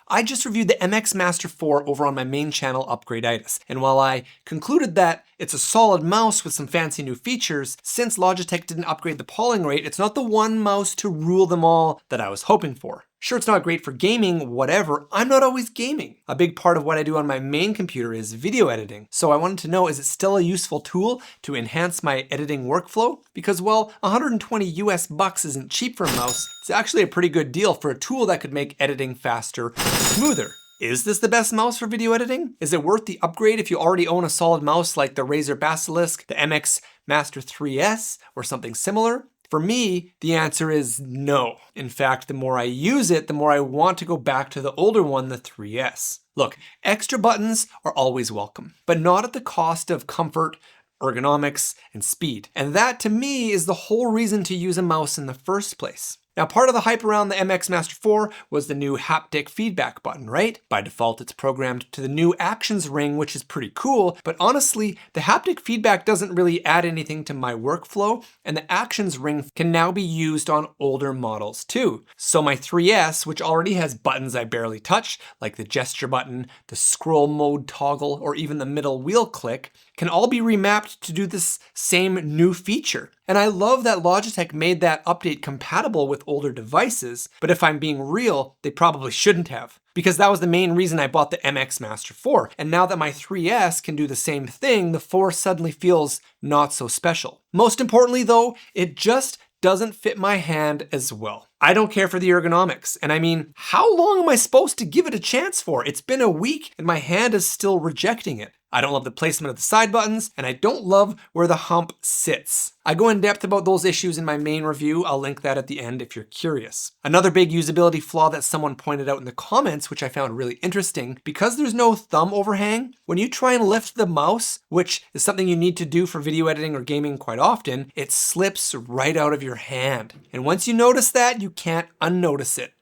I just reviewed the MX Master 4 over on my main channel, Upgradeitis, and while I concluded that it's a solid mouse with some fancy new features, since Logitech didn't upgrade the polling rate, it's not the one mouse to rule them all that I was hoping for. Sure, it's not great for gaming, whatever, I'm not always gaming. A big part of what I do on my main computer is video editing, so I wanted to know, is it still a useful tool to enhance my editing workflow? Because, well, 120 US bucks isn't cheap for a mouse, it's actually a pretty good deal for a tool that could make editing faster and smoother. Is this the best mouse for video editing? Is it worth the upgrade if you already own a solid mouse like the Razer Basilisk, the MX Master 3S, or something similar? For me, the answer is no. In fact, the more I use it, the more I want to go back to the older one, the 3S. Look, extra buttons are always welcome, but not at the cost of comfort, ergonomics, and speed. And that, to me, is the whole reason to use a mouse in the first place. Now, part of the hype around the MX Master 4 was the new haptic feedback button, right? By default, it's programmed to the new actions ring, which is pretty cool, but honestly, the haptic feedback doesn't really add anything to my workflow, and the actions ring can now be used on older models too. So my 3S, which already has buttons I barely touch, like the gesture button, the scroll mode toggle, or even the middle wheel click, can all be remapped to do this same new feature. And I love that Logitech made that update compatible with older devices, but if I'm being real, they probably shouldn't have. Because that was the main reason I bought the MX Master 4. And now that my 3S can do the same thing, the 4 suddenly feels not so special. Most importantly though, it just doesn't fit my hand as well. I don't care for the ergonomics. And I mean, how long am I supposed to give it a chance for? It's been a week and my hand is still rejecting it. I don't love the placement of the side buttons, and I don't love where the hump sits. I go in depth about those issues in my main review. I'll link that at the end if you're curious. Another big usability flaw that someone pointed out in the comments, which I found really interesting, because there's no thumb overhang, when you try and lift the mouse, which is something you need to do for video editing or gaming quite often, it slips right out of your hand. And once you notice that, you can't unnotice it.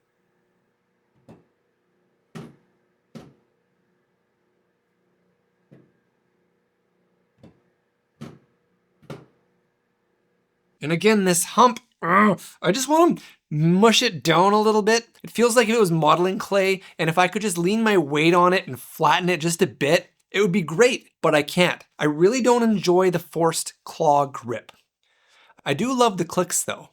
And again, this hump, I just want to mush it down a little bit. It feels like if it was modeling clay, and if I could just lean my weight on it and flatten it just a bit, it would be great, but I can't. I really don't enjoy the forced claw grip. I do love the clicks though.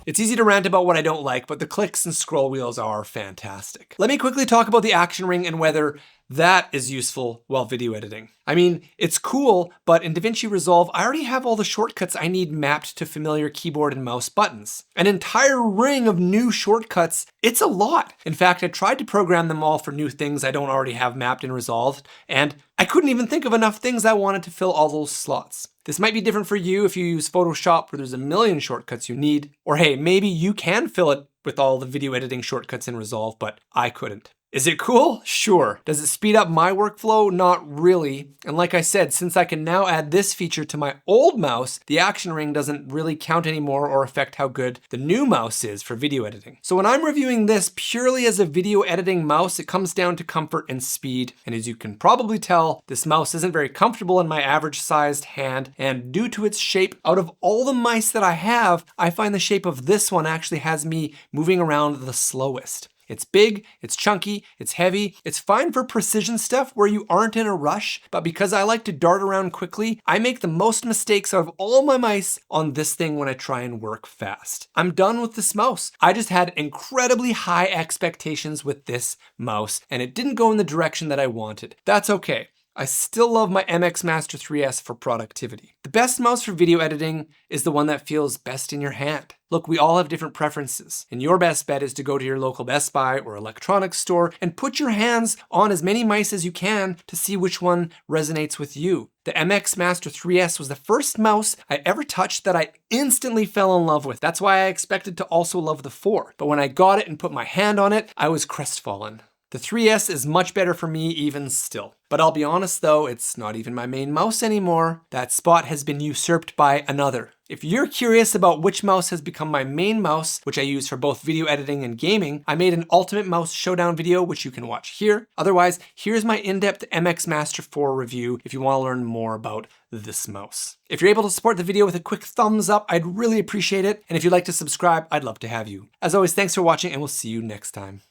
It's easy to rant about what I don't like, but the clicks and scroll wheels are fantastic. Let me quickly talk about the action ring and whether that is useful while video editing. I mean, it's cool, but in DaVinci Resolve, I already have all the shortcuts I need mapped to familiar keyboard and mouse buttons. An entire ring of new shortcuts, it's a lot. In fact, I tried to program them all for new things I don't already have mapped in Resolve, and I couldn't even think of enough things I wanted to fill all those slots. This might be different for you if you use Photoshop where there's a million shortcuts you need, or hey, maybe you can fill it with all the video editing shortcuts in Resolve, but I couldn't. Is it cool? Sure. Does it speed up my workflow? Not really. And like I said, since I can now add this feature to my old mouse, the action ring doesn't really count anymore or affect how good the new mouse is for video editing. So when I'm reviewing this purely as a video editing mouse, it comes down to comfort and speed. And as you can probably tell, this mouse isn't very comfortable in my average sized hand. And due to its shape, out of all the mice that I have, I find the shape of this one actually has me moving around the slowest. It's big, it's chunky, it's heavy, it's fine for precision stuff where you aren't in a rush, but because I like to dart around quickly, I make the most mistakes out of all my mice on this thing when I try and work fast. I'm done with this mouse. I just had incredibly high expectations with this mouse, and it didn't go in the direction that I wanted. That's okay. I still love my MX Master 3S for productivity. The best mouse for video editing is the one that feels best in your hand. Look, we all have different preferences, and your best bet is to go to your local Best Buy or electronics store and put your hands on as many mice as you can to see which one resonates with you. The MX Master 3S was the first mouse I ever touched that I instantly fell in love with. That's why I expected to also love the 4. But when I got it and put my hand on it, I was crestfallen. The 3S is much better for me even still. But I'll be honest though, it's not even my main mouse anymore. That spot has been usurped by another. If you're curious about which mouse has become my main mouse, which I use for both video editing and gaming, I made an Ultimate Mouse Showdown video, which you can watch here. Otherwise, here's my in-depth MX Master 4 review if you want to learn more about this mouse. If you're able to support the video with a quick thumbs up, I'd really appreciate it. And if you'd like to subscribe, I'd love to have you. As always, thanks for watching and we'll see you next time.